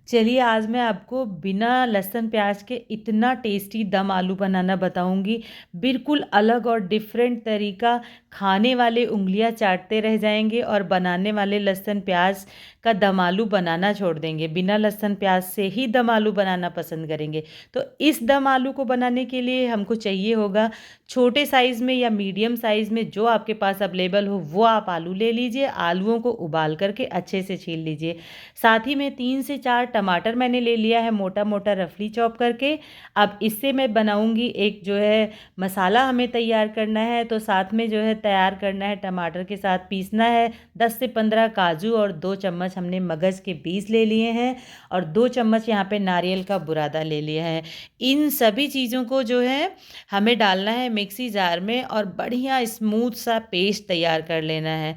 चलिए आज मैं आपको बिना लहसुन प्याज के इतना टेस्टी दम आलू बनाना बताऊंगी। बिल्कुल अलग और डिफरेंट तरीका। खाने वाले उंगलियां चाटते रह जाएंगे और बनाने वाले लहसुन प्याज का दम आलू बनाना छोड़ देंगे। बिना लहसुन प्याज से ही दम आलू बनाना पसंद करेंगे। तो इस दम आलू को बनाने के लिए हमको चाहिए होगा छोटे साइज़ में या मीडियम साइज़ में जो आपके पास अवेलेबल हो वो आप आलू ले लीजिए। आलूओं को उबाल करके अच्छे से छील लीजिए। साथ ही में 3 से 4 टमाटर मैंने ले लिया है मोटा मोटा रफली चॉप करके। अब इससे मैं बनाऊंगी एक जो है मसाला हमें तैयार करना है। तो साथ में जो है तैयार करना है टमाटर के साथ पीसना है 10 से 15 काजू और 2 चम्मच हमने मगज़ के बीज ले लिए हैं और 2 चम्मच यहाँ पे नारियल का बुरादा ले लिया है। इन सभी चीज़ों को जो है हमें डालना है मिक्सी जार में और बढ़िया स्मूथ सा पेस्ट तैयार कर लेना है,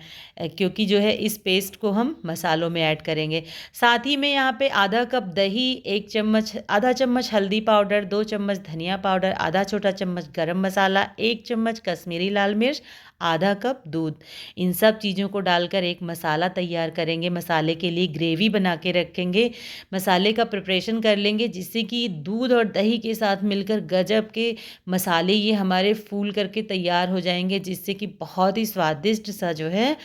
क्योंकि जो है इस पेस्ट को हम मसालों में ऐड करेंगे। साथ ही में यहाँ पे आधा कप दही, 1 चम्मच आधा चम्मच हल्दी पाउडर, 2 चम्मच धनिया पाउडर, आधा छोटा चम्मच गरम मसाला, 1 चम्मच कश्मीरी लाल मिर्च, आधा कप दूध। इन सब चीज़ों को डालकर एक मसाला तैयार करेंगे। मसाले के लिए ग्रेवी बना के रखेंगे। मसाले का प्रिपरेशन कर लेंगे जिससे कि दूध और दही के साथ मिलकर गजब के मसाले ये हमारे फूल करके तैयार हो जाएंगे, जिससे कि बहुत ही स्वादिष्ट सा जो है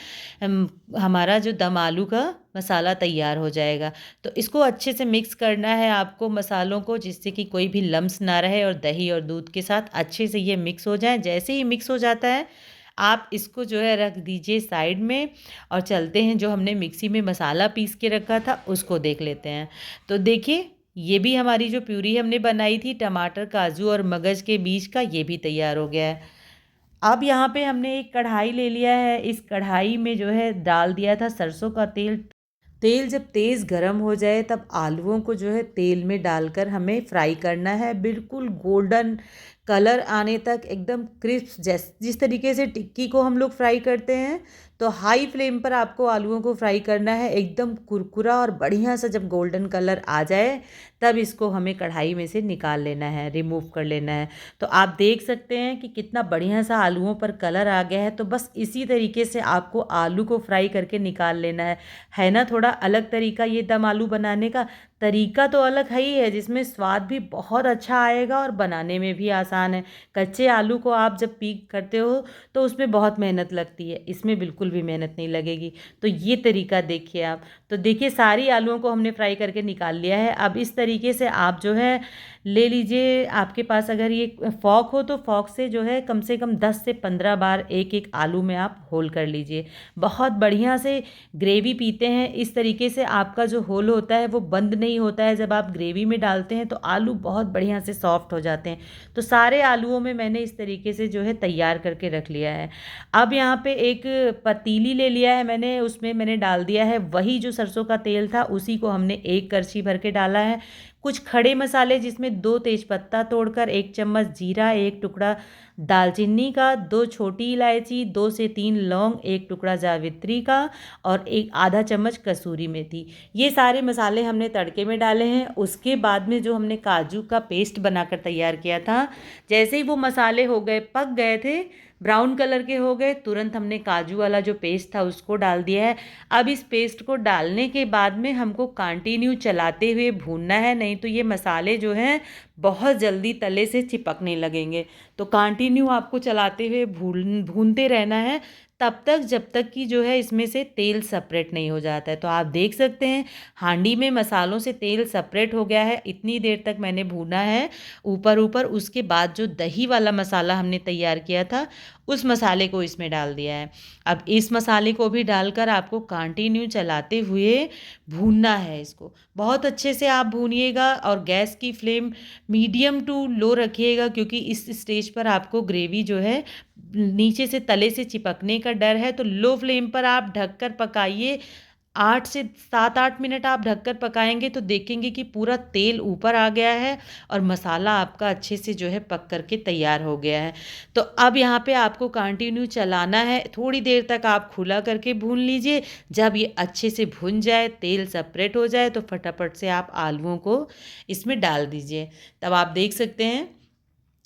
हमारा जो दम आलू का मसाला तैयार हो जाएगा। तो इसको अच्छे से मिक्स करना है आपको मसालों को, जिससे कि कोई भी लम्स ना रहे और दही और दूध के साथ अच्छे से ये मिक्स हो जाए। जैसे ही मिक्स हो जाता है आप इसको जो है रख दीजिए साइड में और चलते हैं जो हमने मिक्सी में मसाला पीस के रखा था उसको देख लेते हैं। तो देखिए ये भी हमारी जो प्यूरी हमने बनाई थी टमाटर काजू और मगज के बीज का, ये भी तैयार हो गया है। अब यहाँ पे हमने एक कढ़ाई ले लिया है। इस कढ़ाई में जो है डाल दिया था सरसों का तेल। तेल जब तेज़ गर्म हो जाए तब आलूओं को जो है तेल में डालकर हमें फ्राई करना है, बिल्कुल गोल्डन कलर आने तक, एकदम क्रिस्प। जिस तरीके से टिक्की को हम लोग फ्राई करते हैं तो हाई फ्लेम पर आपको आलूओं को फ्राई करना है, एकदम कुरकुरा और बढ़िया सा। जब गोल्डन कलर आ जाए तब इसको हमें कढ़ाई में से निकाल लेना है, रिमूव कर लेना है। तो आप देख सकते हैं कि कितना बढ़िया सा आलूओं पर कलर आ गया है। तो बस इसी तरीके से आपको आलू को फ्राई करके निकाल लेना है ना। थोड़ा अलग तरीका ये दम आलू बनाने का तरीका तो अलग है ही है, जिसमें स्वाद भी बहुत अच्छा आएगा और बनाने में भी आसान है। कच्चे आलू को आप जब पीक करते हो तो उसमें बहुत मेहनत लगती है, इसमें बिल्कुल भी मेहनत नहीं लगेगी। तो ये तरीका देखिए आप। तो देखिए सारी आलूओं को हमने फ्राई करके निकाल लिया है। अब इस तरीके से आप जो है ले लीजिए। आपके पास अगर ये फॉक हो तो फॉक से कम 10 से 15 बार एक एक आलू में आप होल कर लीजिए। बहुत बढ़िया से ग्रेवी पीते हैं। इस तरीके से आपका जो होल होता है वो बंद नहीं होता है। जब आप ग्रेवी में डालते हैं तो आलू बहुत बढ़िया से सॉफ्ट हो जाते हैं। तो सारे आलूओं में मैंने इस तरीके से जो है तैयार करके रख लिया है। अब यहाँ पे एक पतीली ले लिया है मैंने, उसमें मैंने डाल दिया है वही जो सरसों का तेल था, उसी को हमने एक करछी भर के डाला है। कुछ खड़े मसाले जिसमें 2 तेजपत्ता तोड़कर, 1 चम्मच जीरा, एक टुकड़ा दालचीनी का, 2 छोटी इलायची, 2 से 3 लौंग, एक टुकड़ा जावित्री का और एक आधा चम्मच कसूरी मेथी। ये सारे मसाले हमने तड़के में डाले हैं। उसके बाद में जो हमने काजू का पेस्ट बनाकर तैयार किया था, जैसे ही वो मसाले हो गए, पक गए थे, ब्राउन कलर के हो गए, तुरंत हमने काजू वाला जो पेस्ट था उसको डाल दिया है। अब इस पेस्ट को डालने के बाद में हमको कंटिन्यू चलाते हुए भूनना है, नहीं तो ये मसाले जो हैं बहुत जल्दी तले से चिपकने लगेंगे। तो कंटिन्यू आपको चलाते हुए भूनते रहना है तब तक जब तक कि जो है इसमें से तेल सेपरेट नहीं हो जाता है। तो आप देख सकते हैं हांडी में मसालों से तेल सेपरेट हो गया है। इतनी देर तक मैंने भूना है ऊपर ऊपर। उसके बाद जो दही वाला मसाला हमने तैयार किया था उस मसाले को इसमें डाल दिया है। अब इस मसाले को भी डालकर आपको कंटिन्यू चलाते हुए भूनना है। इसको बहुत अच्छे से आप भूनिएगा और गैस की फ्लेम मीडियम टू लो रखिएगा, क्योंकि इस स्टेज पर आपको ग्रेवी जो है नीचे से तले से चिपकने का डर है। तो लो फ्लेम पर आप ढककर पकाइए। 8 से 7 8 मिनट आप ढककर पकाएंगे तो देखेंगे कि पूरा तेल ऊपर आ गया है और मसाला आपका अच्छे से जो है पक करके तैयार हो गया है। तो अब यहाँ पे आपको कंटिन्यू चलाना है। थोड़ी देर तक आप खुला करके भून लीजिए। जब ये अच्छे से भुन जाए, तेल सेपरेट हो जाए, तो फटाफट से आप आलूओं को इसमें डाल दीजिए। तब आप देख सकते हैं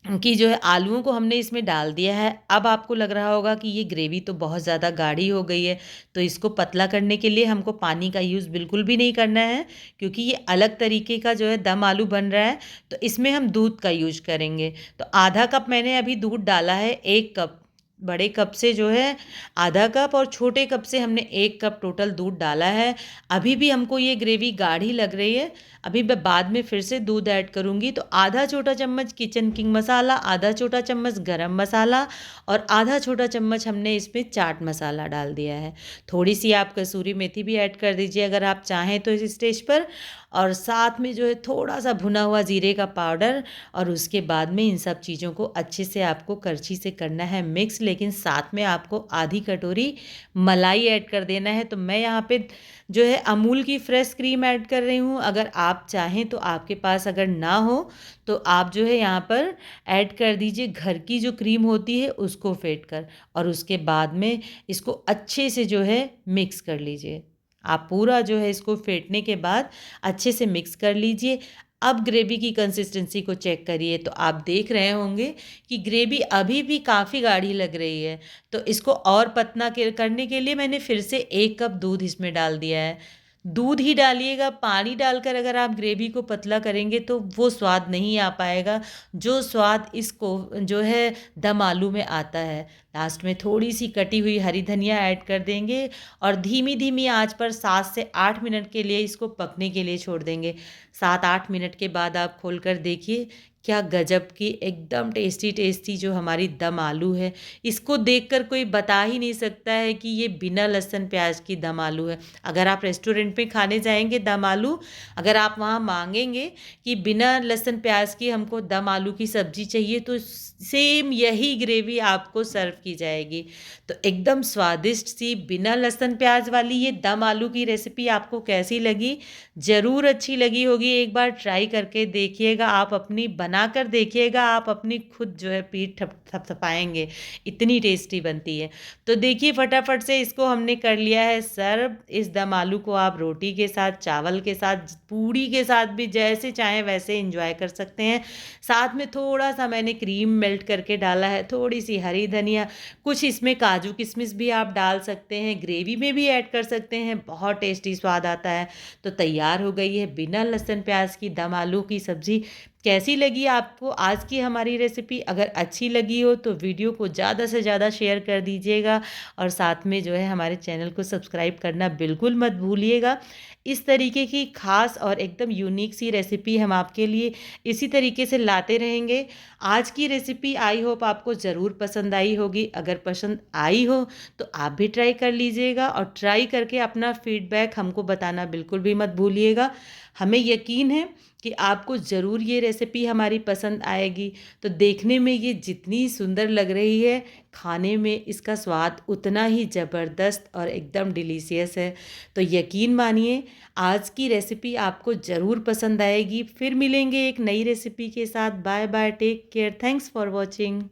कि जो है आलूओं को हमने इसमें डाल दिया है। अब आपको लग रहा होगा कि ये ग्रेवी तो बहुत ज़्यादा गाढ़ी हो गई है, तो इसको पतला करने के लिए हमको पानी का यूज़ बिल्कुल भी नहीं करना है, क्योंकि ये अलग तरीके का जो है दम आलू बन रहा है, तो इसमें हम दूध का यूज़ करेंगे। तो आधा कप मैंने अभी दूध डाला है, 1 कप बड़े कप से जो है आधा कप और छोटे कप से हमने 1 कप टोटल दूध डाला है। अभी भी हमको ये ग्रेवी गाढ़ी लग रही है, अभी मैं बाद में फिर से दूध ऐड करूँगी। तो आधा छोटा चम्मच किचन किंग मसाला, आधा छोटा चम्मच गरम मसाला और आधा छोटा चम्मच हमने इसमें चाट मसाला डाल दिया है। थोड़ी सी आप कसूरी मेथी भी ऐड कर दीजिए अगर आप चाहें तो इस स्टेज पर, और साथ में जो है थोड़ा सा भुना हुआ जीरे का पाउडर, और उसके बाद में इन सब चीज़ों को अच्छे से आपको करछी से करना है मिक्स, लेकिन साथ में आपको आधी कटोरी मलाई ऐड कर देना है। तो मैं यहाँ पे जो है अमूल की फ्रेश क्रीम ऐड कर रही हूँ। अगर आप चाहें तो आपके पास अगर ना हो तो आप जो है यहाँ पर ऐड कर दीजिए घर की जो क्रीम होती है उसको फेंट कर, और उसके बाद में इसको अच्छे से जो है मिक्स कर लीजिए। आप पूरा जो है इसको फेंटने के बाद अच्छे से मिक्स कर लीजिए। अब ग्रेवी की कंसिस्टेंसी को चेक करिए तो आप देख रहे होंगे कि ग्रेवी अभी भी काफ़ी गाढ़ी लग रही है। तो इसको और पतला करने के लिए मैंने फिर से 1 कप दूध इसमें डाल दिया है। दूध ही डालिएगा, पानी डालकर अगर आप ग्रेवी को पतला करेंगे तो वो स्वाद नहीं आ पाएगा, जो स्वाद इसको जो है दम आलू में आता है। लास्ट में थोड़ी सी कटी हुई हरी धनिया ऐड कर देंगे और धीमी धीमी आंच पर 7 से 8 मिनट के लिए इसको पकने के लिए छोड़ देंगे। 7-8 मिनट के बाद आप खोल कर देखिए, क्या गजब की एकदम टेस्टी टेस्टी जो हमारी दम आलू है, इसको देखकर कोई बता ही नहीं सकता है कि ये बिना लहसुन प्याज की दम आलू है। अगर आप रेस्टोरेंट में खाने जाएंगे दम आलू, अगर आप वहाँ मांगेंगे कि बिना लहसुन प्याज की हमको दम आलू की सब्जी चाहिए, तो सेम यही ग्रेवी आपको सर्व की जाएगी। तो एकदम स्वादिष्ट सी बिना लहसुन प्याज वाली ये दम आलू की रेसिपी आपको कैसी लगी? ज़रूर अच्छी लगी होगी। एक बार ट्राई करके देखिएगा, आप अपनी बनाकर देखिएगा, आप अपनी खुद जो है पीठ थपथपाएंगे, इतनी टेस्टी बनती है। तो देखिए फटाफट से इसको हमने कर लिया है सर्व। इस दम आलू को आप रोटी के साथ, चावल के साथ, पूड़ी के साथ भी जैसे चाहें वैसे एंजॉय कर सकते हैं। साथ में थोड़ा सा मैंने क्रीम मेल्ट करके डाला है, थोड़ी सी हरी धनिया, कुछ इसमें काजू किशमिश भी आप डाल सकते हैं, ग्रेवी में भी ऐड कर सकते हैं, बहुत टेस्टी स्वाद आता है। तो तैयार हो गई है बिना लहसुन प्याज की दम आलू की सब्ज़ी। कैसी लगी आपको आज की हमारी रेसिपी? अगर अच्छी लगी हो तो वीडियो को ज़्यादा से ज़्यादा शेयर कर दीजिएगा, और साथ में जो है हमारे चैनल को सब्सक्राइब करना बिल्कुल मत भूलिएगा। इस तरीके की खास और एकदम यूनिक सी रेसिपी हम आपके लिए इसी तरीके से लाते रहेंगे। आज की रेसिपी आई होप आपको ज़रूर पसंद आई होगी। अगर पसंद आई हो तो आप भी ट्राई कर लीजिएगा, और ट्राई करके अपना फीडबैक हमको बताना बिल्कुल भी मत भूलिएगा। हमें यकीन है कि आपको ज़रूर ये रेसिपी हमारी पसंद आएगी। तो देखने में ये जितनी सुंदर लग रही है, खाने में इसका स्वाद उतना ही ज़बरदस्त और एकदम डिलीशियस है। तो यकीन मानिए आज की रेसिपी आपको ज़रूर पसंद आएगी। फिर मिलेंगे एक नई रेसिपी के साथ। Bye bye, take care, thanks for watching.